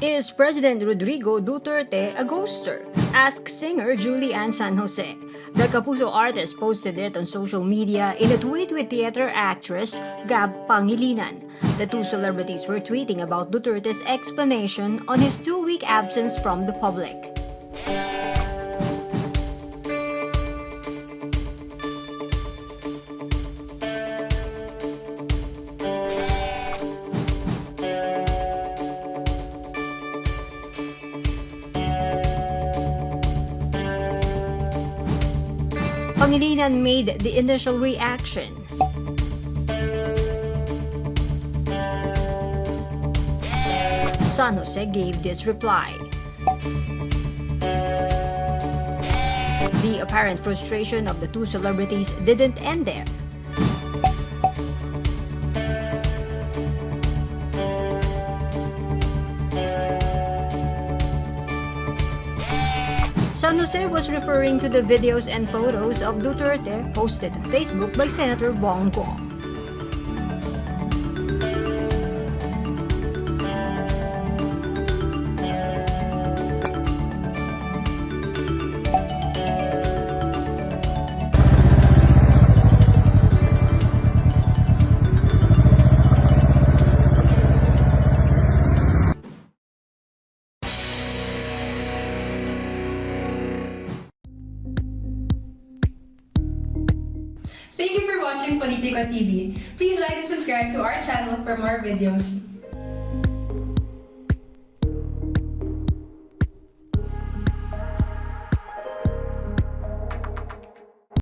Is President Rodrigo Duterte a ghoster? Asked singer Julian SanJose. The Kapuso artist posted it on social media in a tweet with theater actress Gab Pangilinan. The two celebrities were tweeting about Duterte's explanation on his 2-week absence from the public. Pangilinan made the initial reaction. SanJose gave this reply. The apparent frustration of the two celebrities didn't end there. SanJose was referring to the videos and photos of Duterte posted on Facebook by Senator Digong. Thank you for watching Politico TV. Please like and subscribe to our channel for more videos.